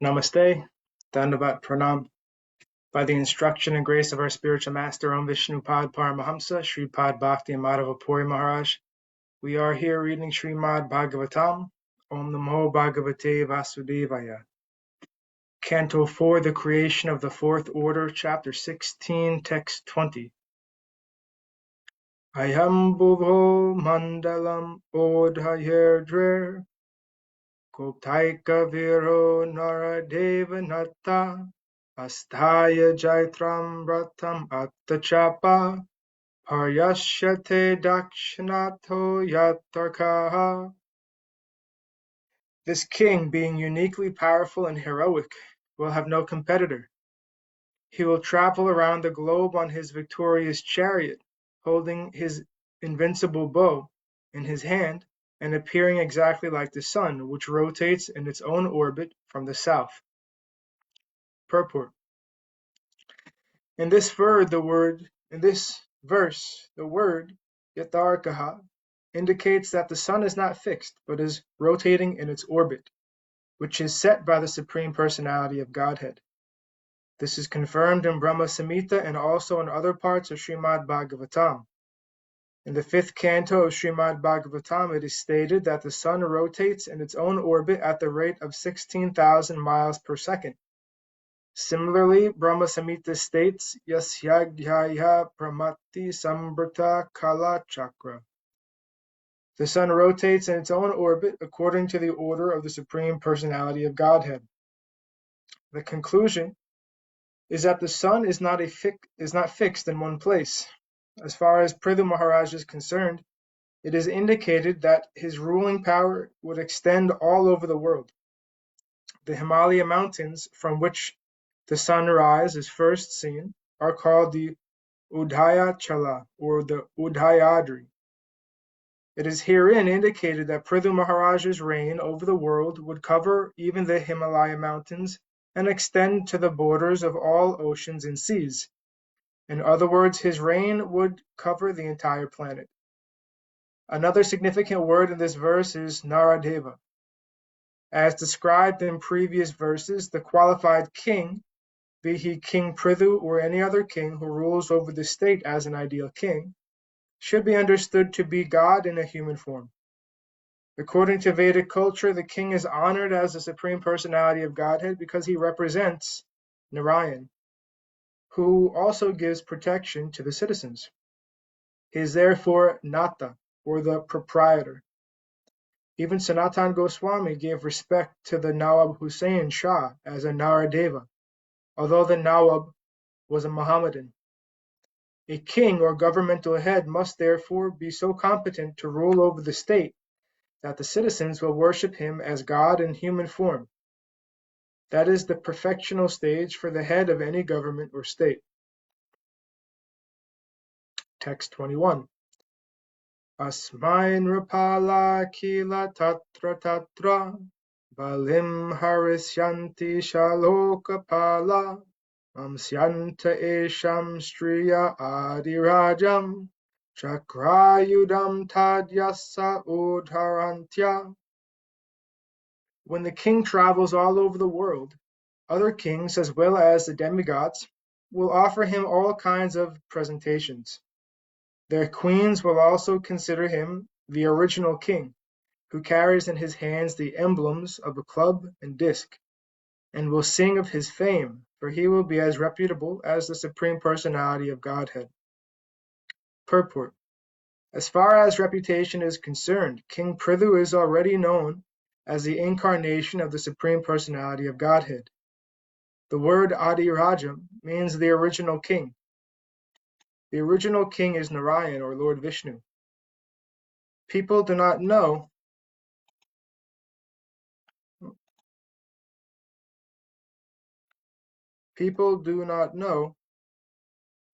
Namaste, Dandavat Pranam. By the instruction and grace of our spiritual master, Om Vishnupad Paramahamsa, Sripad Bhakti and Madhava Puri Maharaj, we are here reading Srimad Bhagavatam, Om Namo Bhagavate Vasudevaya. Canto 4, The Creation of the Fourth Order, Chapter 16, Text 20. Ayam Bhuvo Mandalam Odhayerdrer Koptaika Viro Naradeva Natta Asthaya Jaitram Ratam Attachapa Paryashyate Dakshinato Yatarkaha. This king, being uniquely powerful and heroic, will have no competitor. He will travel around the globe on his victorious chariot, holding his invincible bow in his hand and appearing exactly like the sun, which rotates in its own orbit from the south. Purport. In this verse, the word yatarkaha indicates that the sun is not fixed, but is rotating in its orbit, which is set by the Supreme Personality of Godhead. This is confirmed in Brahma Samhita and also in other parts of Srimad Bhagavatam. In the 5th canto of Srimad Bhagavatam, it is stated that the sun rotates in its own orbit at the rate of 16,000 miles per second. Similarly, Brahma Samhita states, Yasyaghyaya Pramati Sambrata Kala Chakra. The sun rotates in its own orbit according to the order of the Supreme Personality of Godhead. The conclusion is that the sun is not fixed in one place. As far as Pṛthu Maharaj is concerned, it is indicated that his ruling power would extend all over the world. The Himalaya mountains, from which the sunrise is first seen, are called the Udayachala, or the Udayadri. It is herein indicated that Pṛthu Maharaj's reign over the world would cover even the Himalaya mountains and extend to the borders of all oceans and seas. In other words, his reign would cover the entire planet. Another significant word in this verse is Naradeva. As described in previous verses, the qualified king, be he King Pṛthu or any other king who rules over the state as an ideal king, should be understood to be God in a human form. According to Vedic culture, the king is honored as the Supreme Personality of Godhead because he represents Narayan, who also gives protection to the citizens. He is therefore Nata, or the proprietor. Even Sanatan Goswami gave respect to the Nawab Hussain Shah as a Naradeva, although the Nawab was a Mohammedan. A king or governmental head must therefore be so competent to rule over the state that the citizens will worship him as God in human form. That is the perfectional stage for the head of any government or state. Text 21. Asmain Rapala Kila Tatra Tatra Balim Harisyanti Shalokapala Mamsyanta Esham Striya Adirajam Chakrayudam Tadyasa Udharantya. When the king travels all over the world, other kings as well as the demigods will offer him all kinds of presentations. Their queens will also consider him the original king, who carries in his hands the emblems of a club and disc, and will sing of his fame, for he will be as reputable as the Supreme Personality of Godhead. Purport. As far as reputation is concerned, King Pṛthu is already known as the incarnation of the Supreme Personality of Godhead. The word Adiraja means the original king. The original king is Narayan, or Lord Vishnu. People do not know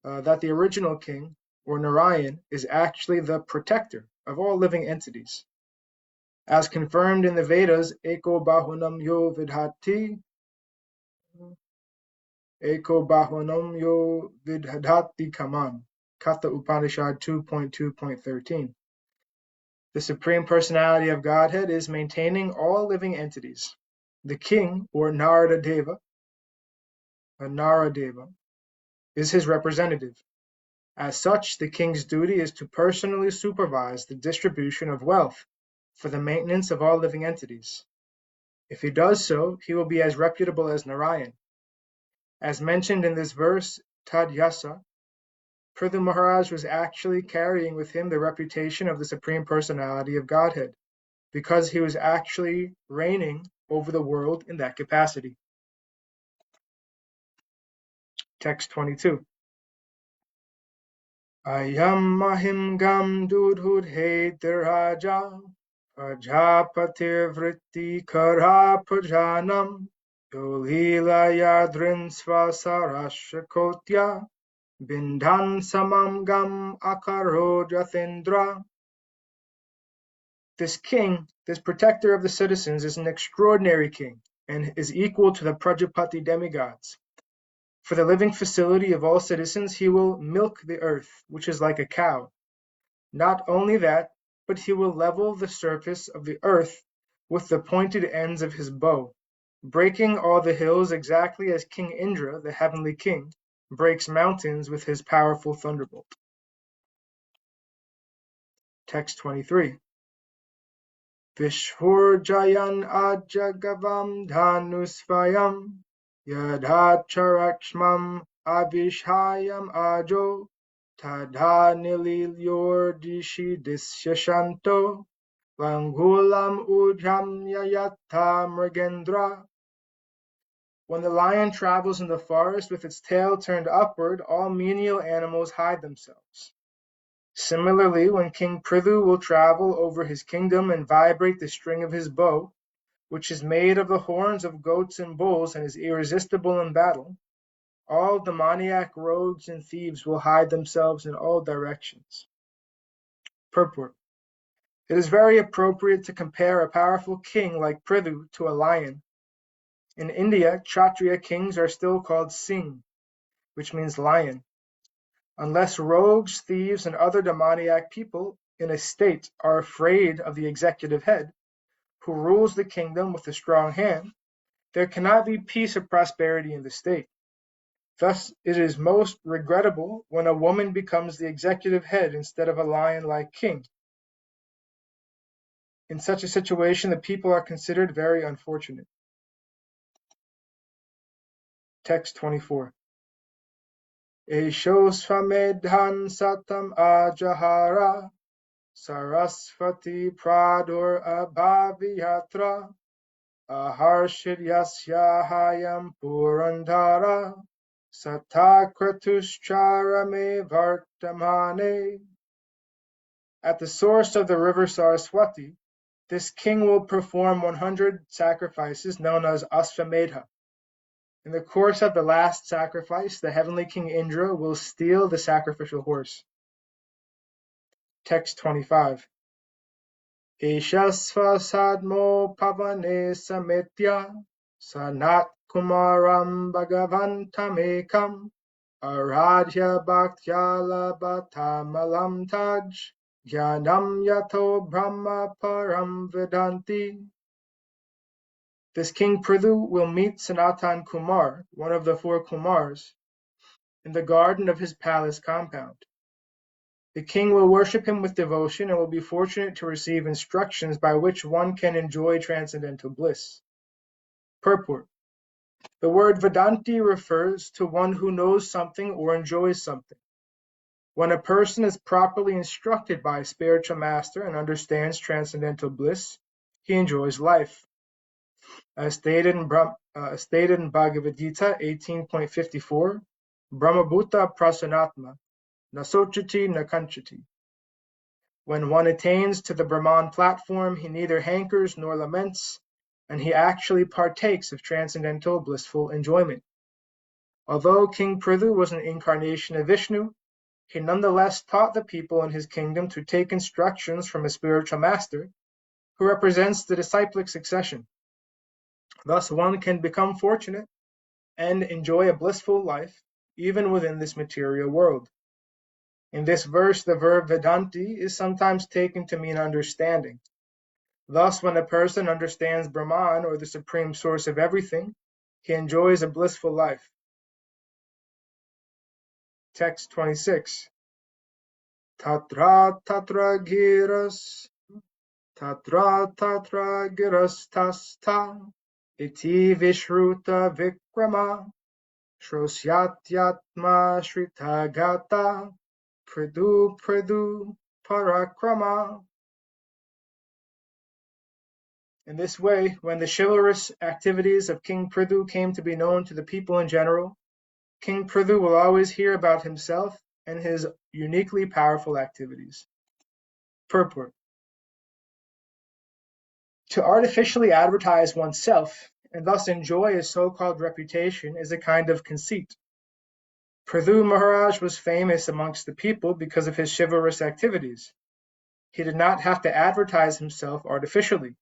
that the original king, or Narayan, is actually the protector of all living entities. As confirmed in the Vedas, Eko Bahunam Yo Vidhati, Eko Bahunam Yo Vidhati Kaman, Katha Upanishad 2.2.13. The Supreme Personality of Godhead is maintaining all living entities. The king, or Narada Deva, is his representative. As such, the king's duty is to personally supervise the distribution of wealth for the maintenance of all living entities. If he does so, he will be as reputable as Narayan. As mentioned in this verse, Tadyasa, Pṛthu Maharaj was actually carrying with him the reputation of the Supreme Personality of Godhead, because he was actually reigning over the world in that capacity. Text 22. Ayam mahim gam dudhudhe diraja Prajapatir vritti kara prajanam Yolila yadrin svasarashakotya Bindhan samam gam akaro jathindra. This king, this protector of the citizens, is an extraordinary king and is equal to the Prajapati demigods. For the living facility of all citizens, he will milk the earth, which is like a cow. Not only that, but he will level the surface of the earth with the pointed ends of his bow, breaking all the hills exactly as King Indra, the heavenly king, breaks mountains with his powerful thunderbolt. Text 23. Vishvurjayan ajagavam dhanusvayam yadhacharakshmam avishayam ajo tadha nililyordishi disyashanto langulam ujam yayatha mrigendra. When the lion travels in the forest with its tail turned upward, all menial animals hide themselves. Similarly, when King Pṛthu will travel over his kingdom and vibrate the string of his bow, which is made of the horns of goats and bulls and is irresistible in battle, all demoniac rogues and thieves will hide themselves in all directions. Purport. It is very appropriate to compare a powerful king like Pṛthu to a lion. In India, Kshatriya kings are still called Singh, which means lion. Unless rogues, thieves, and other demoniac people in a state are afraid of the executive head, who rules the kingdom with a strong hand, there cannot be peace or prosperity in the state. Thus, it is most regrettable when a woman becomes the executive head instead of a lion-like king. In such a situation, the people are considered very unfortunate. Text 24. Esho svamedhan satam ajahara Sarasvati pradur abhaviyatra aharshid yasyahayam purandhara satakratuscharame vartamane. At the source of the river Saraswati, this king will perform 100 sacrifices known as Asvamedha. In the course of the last sacrifice, the heavenly King Indra will steal the sacrificial horse. Text 25. Eshasva sadmo pavane samitya sanat kumaram bhagavantamekam aradhya bhaktyala bhatamalam taj jnanam yato brahma param vedanti. This King Pṛthu will meet Sanatan Kumar, one of the 4 Kumars, in the garden of his palace compound. The king will worship him with devotion and will be fortunate to receive instructions by which one can enjoy transcendental bliss. Purport. The word Vedanti refers to one who knows something or enjoys something. When a person is properly instructed by a spiritual master and understands transcendental bliss, he enjoys life. As stated in Bhagavad Gita 18.54, Brahmabhuta prasanatma, nasochati nakanchati. When one attains to the Brahman platform, he neither hankers nor laments, and he actually partakes of transcendental blissful enjoyment. Although King Pṛthu was an incarnation of Vishnu, he nonetheless taught the people in his kingdom to take instructions from a spiritual master who represents the disciplic succession. Thus one can become fortunate and enjoy a blissful life even within this material world. In this verse, the verb Vedanti is sometimes taken to mean understanding. Thus, when a person understands Brahman, or the supreme source of everything, he enjoys a blissful life. Text 26. Tatra tatra giras, tatra giras tasta, iti vishruta vikrama, Shrosyatyatma Shritagata Pṛthu Parakrama. In this way, when the chivalrous activities of King Pṛthu came to be known to the people in general, King Pṛthu will always hear about himself and his uniquely powerful activities. Purport. To artificially advertise oneself and thus enjoy a so-called reputation is a kind of conceit. Pṛthu Maharaj was famous amongst the people because of his chivalrous activities. He did not have to advertise himself artificially.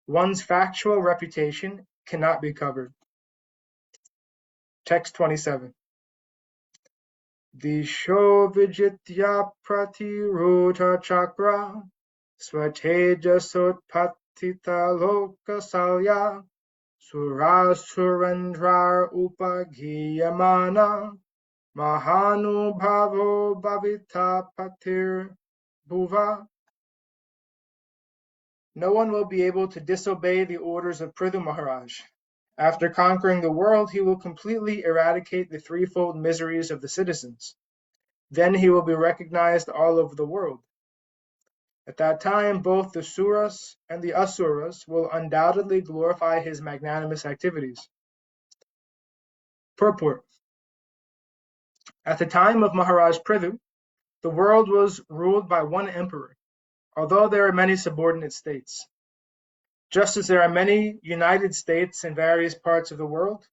One's factual reputation cannot be covered. Text 27. Disho vijitya pratiruta chakra swateja sotpatita lokasalya surasurendrar upagiyamana Mahanubhavo bhavita patir bhuva. No one will be able to disobey the orders of Pṛthu Maharaj. After conquering the world, he will completely eradicate the threefold miseries of the citizens. Then he will be recognized all over the world. At that time, both the Suras and the Asuras will undoubtedly glorify his magnanimous activities. Purport. At the time of Maharaj Pṛthu, the world was ruled by one emperor, although there are many subordinate states. Just as there are many united states in various parts of the world,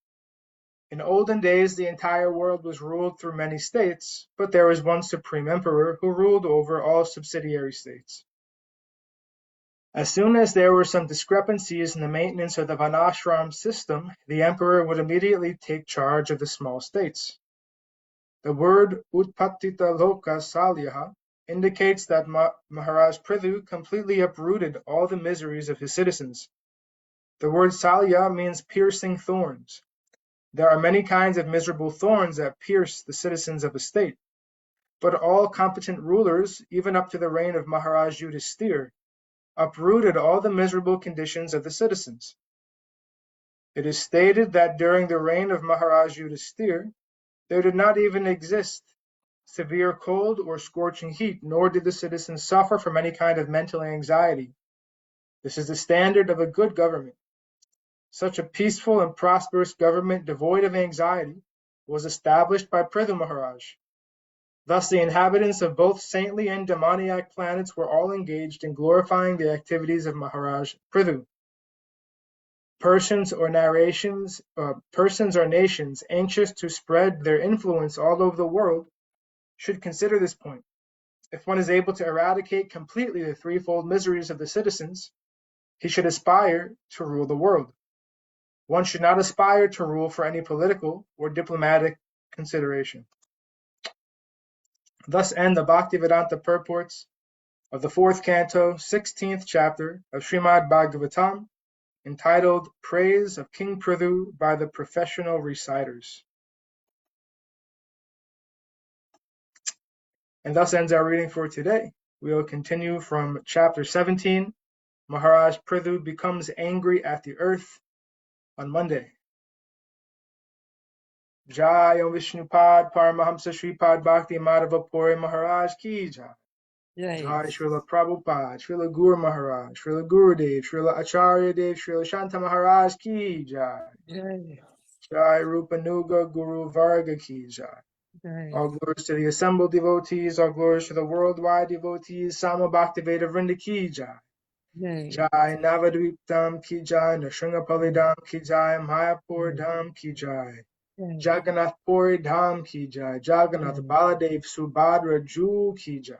in olden days the entire world was ruled through many states, but there was one supreme emperor who ruled over all subsidiary states. As soon as there were some discrepancies in the maintenance of the Varnashram system, the emperor would immediately take charge of the small states. The word Utpattita Loka Salyaha indicates that Maharaj Pṛthu completely uprooted all the miseries of his citizens. The word Salya means piercing thorns. There are many kinds of miserable thorns that pierce the citizens of a state, but all competent rulers, even up to the reign of Maharaj Yudhisthira, uprooted all the miserable conditions of the citizens. It is stated that during the reign of Maharaj Yudhisthira, there did not even exist severe cold or scorching heat, nor did the citizens suffer from any kind of mental anxiety. This is the standard of a good government. Such a peaceful and prosperous government devoid of anxiety was established by Pṛthu Maharaj. Thus the inhabitants of both saintly and demoniac planets were all engaged in glorifying the activities of Maharaj Pṛthu. Persons or nations anxious to spread their influence all over the world should consider this point. If one is able to eradicate completely the threefold miseries of the citizens, he should aspire to rule the world. One should not aspire to rule for any political or diplomatic consideration. Thus end the Bhaktivedanta purports of the 4th canto, 16th chapter of Srimad Bhagavatam, entitled Praise of King Pṛthu by the Professional Reciters. And thus ends our reading for today. We will continue from chapter 17, Maharaj Pṛthu becomes angry at the earth, on Monday. Jai Om Vishnupad Paramahamsa Sripad Bhakti Madhava Puri Maharaj Ki Jai. Jai Srila Prabhupada, Srila Guru Maharaj, Srila Gurudev, Srila Acharya Dev, Srila Shanta Maharaj Ki Jai. Jai Rupa Nuga Guru Varga Ki Jai. All glories to the assembled devotees, all glories to the worldwide devotees, Sama Bhaktiveda Vrinda Ki Jai. Jai Navadvip Dham Ki Jai, Nrsimhapali Dham Ki Jai, Mayapur Dham Ki Jai. Jagannath Puri Dham Ki Jai, Jagannath Baladev Subhadra Ju Ki Jai.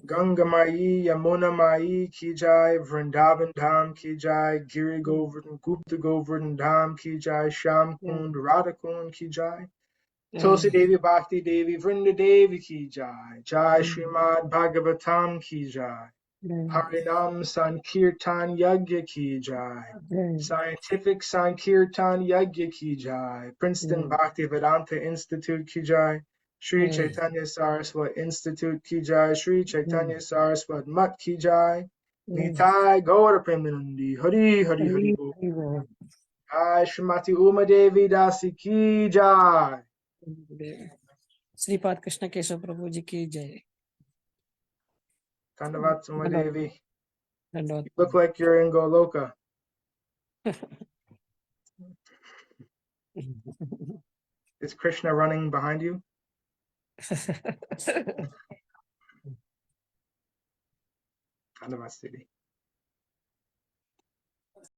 Ganga Mai Yamuna Mai Ki Jai, Vrindavan Dham Ki Jai, Giri Govardhan Gupta Govardhan Dham Ki Jai, Sham Kund Radha Kund Ki Jai. Tulsi Devi Bhakti Devi Vrinda Devi Ki Jai. Jai Srimad Bhagavatam Ki Jai. Harinam Sankirtan Yagya Ki Jai. Scientific Sankirtan Yagya Ki Jai. Princeton Bhaktivedanta Institute Ki Jai. Sri Chaitanya Saraswat Institute Ki Jai. Sri Chaitanya Saraswat Mat Ki Jai. Nitai Gaura Premanandi. Hari Hari Hari Bo. Jai Srimati Uma Devi Dasi Ki Jai. Sripad Krishna Keshav Prabhu ji ki jai. Dandavat Uma Devi. Dandavat. You look like you're in Goloka. Is Krishna running behind you? Dandavat Siddhi.